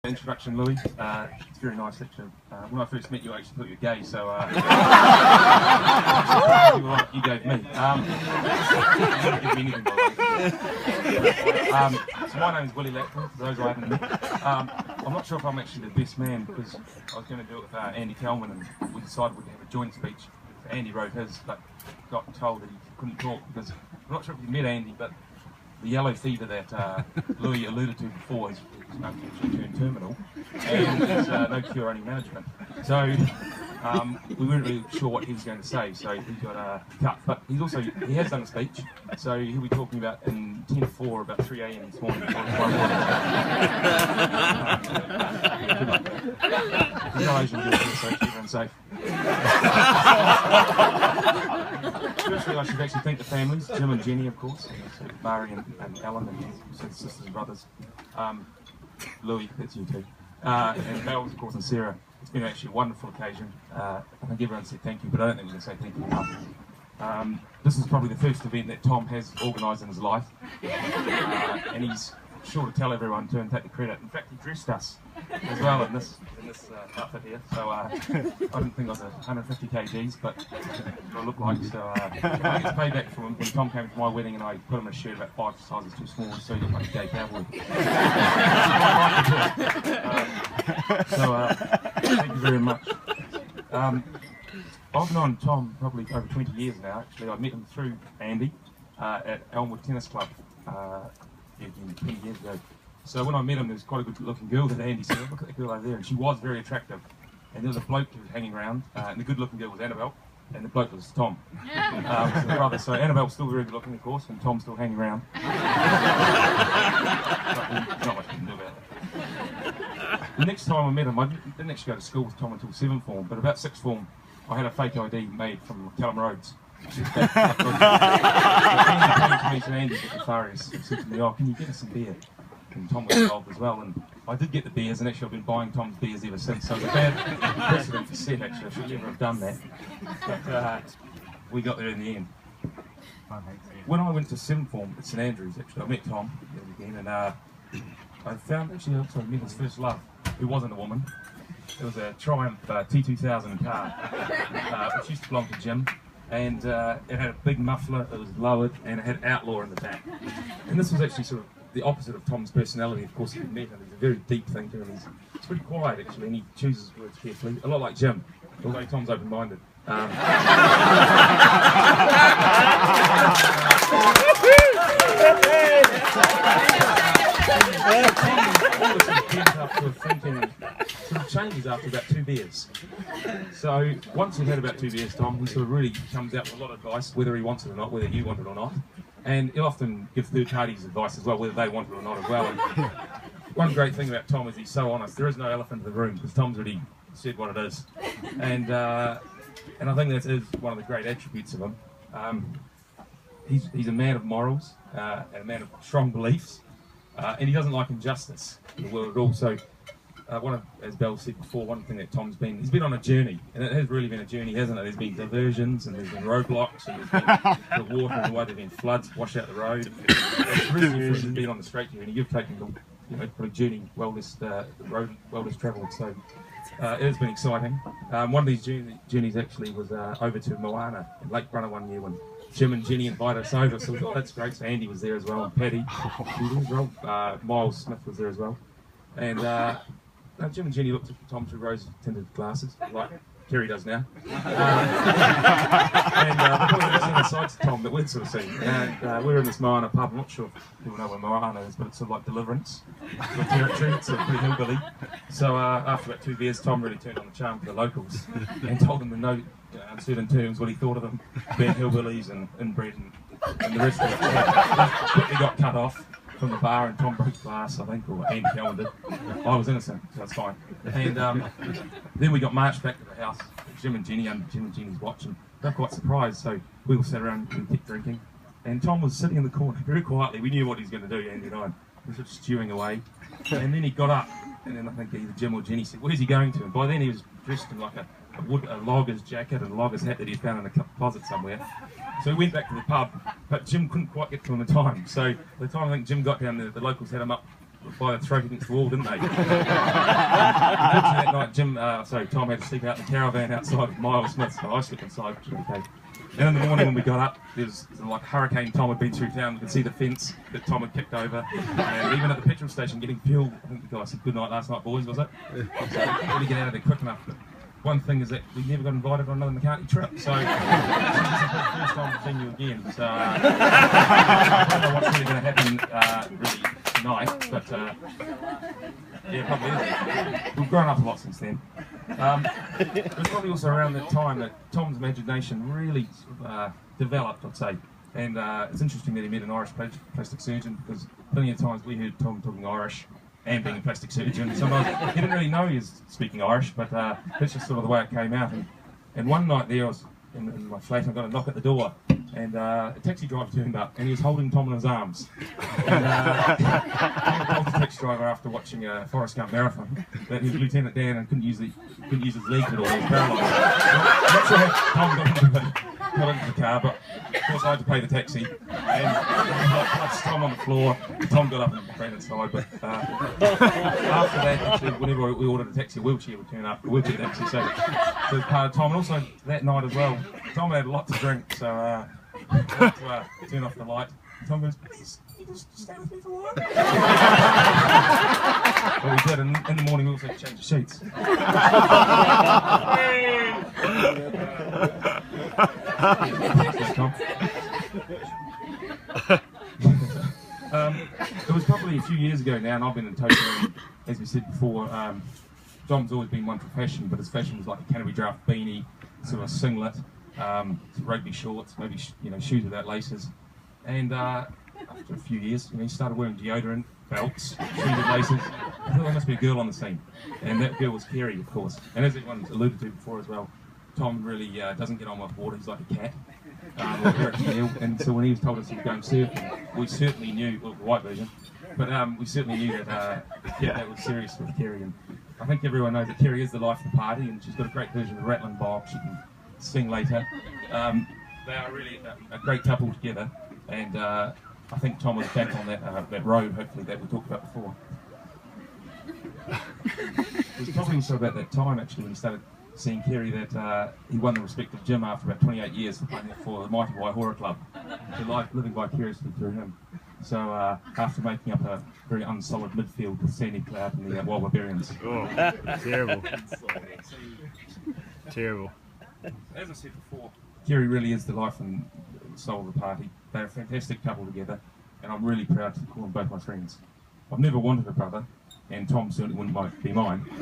Introduction, Louis. It's very nice actually. When I first met you, I actually thought you were gay, so you gave me. You didn't give me anything, by the way. So my name is Willie Lappa, for those I haven't met. I'm not sure if I'm actually the best man, because I was going to do it with Andy Kelman, and we decided we'd have a joint speech. So Andy wrote his, but got told that he couldn't talk, because I'm not sure if you met Andy, but the yellow fever that Louis alluded to before is actually turned terminal, and there's no cure, only management. So we weren't really sure what he was going to say, so he got cut. But he has done a speech, so he'll be talking about in 10 to 4, about 3 a.m. this morning. He's no Asian guilt, so everyone's safe. Firstly, I should actually thank the families, Jim and Jenny, of course, and Mari and Alan, and his sisters and brothers. Louis, that's you too. And Bells, of course, and Sarah. It's been actually a wonderful occasion. I think everyone said thank you, but I don't think we can say thank you enough. This is probably the first event that Tom has organised in his life, and he's sure to tell everyone to and take the credit. In fact, he dressed us as well in this outfit here, so I didn't think I was 150 kgs, but I look like, so I think it's payback from when Tom came to my wedding and I put him in a shirt about 5 sizes too small, so he looked like a gay cowboy. Thank you very much. I've known Tom probably over 20 years now. Actually, I met him through Andy at Elmwood Tennis Club 20 years ago. So when I met him, there was quite a good-looking girl that Andy said, look at that girl over there, and she was very attractive. And there was a bloke who was hanging around, and the good-looking girl was Annabelle, and the bloke was Tom. So Annabelle's still very good-looking, of course, and Tom's still hanging around. But not much we can do about that. The next time I met him, I didn't actually go to school with Tom until 7th form, but about 6th form, I had a fake ID made from Callum Rhodes. Andy came to me to Andy at the Farias and said to me, oh, can you get us some beer? And Tom was involved as well, and I did get the beers, and actually I've been buying Tom's beers ever since, so it's a bad precedent for set actually. I should never have done that, but we got there in the end. When I went to 7th form at St Andrews, actually, I met Tom again, and I found actually I also met his first love, who wasn't a woman. It was a Triumph T2000 car, which used to belong to Jim. And it had a big muffler, it was lowered, and it had Outlaw in the back. And this was actually sort of the opposite of Tom's personality. Of course, if you met him, he's a very deep thinker, and he's pretty quiet actually, and he chooses his words carefully, a lot like Jim, although Tom's open-minded. Sort of changes after about 2 beers. So once you've had about 2 beers, Tom, he sort of really comes out with a lot of advice, whether he wants it or not, whether you want it or not. And he'll often give third parties advice as well, whether they want it or not as well. And one great thing about Tom is he's so honest. There is no elephant in the room, because Tom's already said what it is. And I think that is one of the great attributes of him. He's a man of morals and a man of strong beliefs. And he doesn't like injustice in the world at all. So, as Belle said before, one thing that he's been on a journey, and it has really been a journey, hasn't it? There's been diversions, and there's been roadblocks, and there's been the water in the way, there's been floods, wash out the road. It's really for been on the straight journey. You've taken the journey well less travelled. So it has been exciting. One of these journeys actually was over to Moana in Lake Brunner one year when Jim and Jenny invited us over, so we thought that's great. So Andy was there as well, and Paddy, Miles Smith was there as well, and Jim and Jenny looked at Tom through rose-tinted glasses, like Kerri does now, and they were seen the sides of Tom that we'd sort of seen. And we were in this Moana pub. I'm not sure if people know where Moana is, but it's sort of like Deliverance sort of territory. It's sort of pretty hillbilly. So after about 2 beers, Tom really turned on the charm for the locals and told them in no uncertain terms what he thought of them, being hillbillies and inbred and the rest of it. Quickly got cut off from the bar, and Tom broke glass, I think, or Andy Kelman did. I was innocent, so that's fine. And then we got marched back to the house, Jim and Jenny, and Jim and Jenny's watching. They were quite surprised, so we all sat around and kept drinking. And Tom was sitting in the corner very quietly. We knew what he was going to do, Andy and I. We were sort of stewing away. And then he got up, and then I think either Jim or Jenny said, where's he going to? And by then he was dressed in like a logger's jacket and a logger's hat that he'd found in a closet somewhere. So we went back to the pub, but Jim couldn't quite get to him in time. So by the time I think Jim got down there, the locals had him up by the throat against the wall, didn't they? Unfortunately that night, Tom had to sleep out in the caravan outside of Miles Smith, so I slept inside, which was okay. And in the morning when we got up, there was like Hurricane Tom had been through town. You could see the fence that Tom had kicked over. And even at the petrol station getting fuel, I think the guy said, "Good night last night, boys," was it? So really get out of there quick enough. But one thing is that we never got invited on another McCartney trip, so this is the first time we've seen you again. So I don't know what's really going to happen really tonight, but yeah, probably is. We've grown up a lot since then. It was probably also around that time that Tom's imagination really developed, I'd say. And it's interesting that he met an Irish plastic surgeon, because plenty of times we heard Tom talking Irish and being a plastic surgeon. Sometimes he didn't really know he was speaking Irish, but that's just sort of the way it came out. And one night there, I was in my flat, and I got a knock at the door, and a taxi driver turned up, and he was holding Tom in his arms. And Tom told the taxi driver after watching a Forrest Gump marathon that he was Lieutenant Dan and couldn't use his legs at all. He was paralysed. I'm not sure how Tom got into the car, but of course I had to pay the taxi. And I touched Tom on the floor. Tom got up and ran inside. But after that, actually, whenever we ordered a taxi, a wheelchair would turn up, a wheelchair taxi. So it was part of Tom. And also that night as well, Tom had a lot to drink, so I had to turn off the light. Tom goes, "Please, can you just stay with me for a while?" Well, we did, and in the morning we also changed the sheets. It was probably a few years ago now, and I've been in Tokyo, and as we said before, Dom's always been one for fashion, but his fashion was like a Canterbury Draft beanie, sort of a singlet, rugby shorts, maybe shoes without laces. And after a few years, he started wearing deodorant, belts, shoes with laces. I thought there must be a girl on the scene, and that girl was Kerri, of course. And as everyone's alluded to before as well, Tom really doesn't get on with water. He's like a cat. And so when he was told us he was going surfing, we certainly knew, well, the white version, but we certainly knew that that was serious with Kerri. And I think everyone knows that Kerri is the life of the party, and she's got a great version of Rattling Bob. She can sing later. They are really a great couple together, and I think Tom was back on that road, hopefully, that we talked about before. It was probably also about that time, actually, when he started seeing Kerri, that he won the respect of Jim after about 28 years for playing for the Mighty Waihora Club. So life living vicariously through him. So after making up a very unsolid midfield with Sandy Cloud and the Wild Barbarians. Oh, terrible. Terrible. As I said before, Kerri really is the life and soul of the party. They're a fantastic couple together, and I'm really proud to call them both my friends. I've never wanted a brother, and Tom certainly wouldn't be mine. But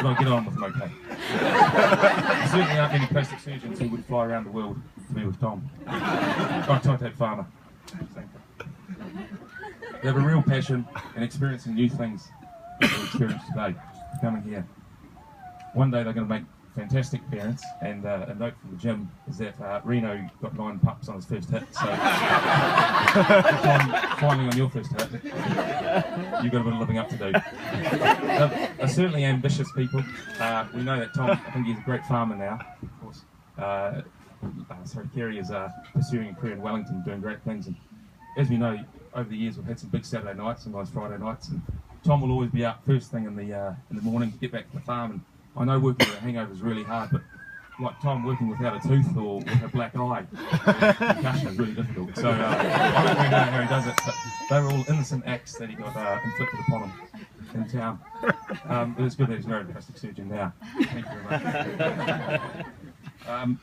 I get on with him okay. There certainly aren't many plastic surgeons who would fly around the world to be with Tom. Contact Farmer. They have a real passion and experiencing new things that we experience today, coming here. One day they're going to make fantastic parents, and a note from the gym is that Reno got 9 pups on his first hit, so Tom, finally on your first hit, you've got a bit of living up to do. They're certainly ambitious people. We know that Tom, I think he's a great farmer now, of course. Kerri is pursuing a career in Wellington, doing great things, and as we know, over the years we've had some big Saturday nights, sometimes Friday nights, and Tom will always be out first thing in the morning to get back to the farm. And I know working with a hangover is really hard, but like Tom working without a tooth or with a black eye, concussion is really difficult. So I don't really know how he does it, but they were all innocent acts that he got inflicted upon him in town. But it's good that he's married a plastic surgeon now. Thank you very much.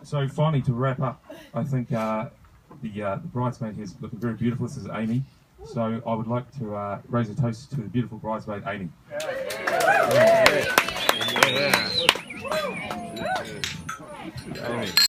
So finally, to wrap up, I think the bridesmaid here is looking very beautiful. This is Amy. So I would like to raise a toast to the beautiful bridesmaid, Amy. Yeah.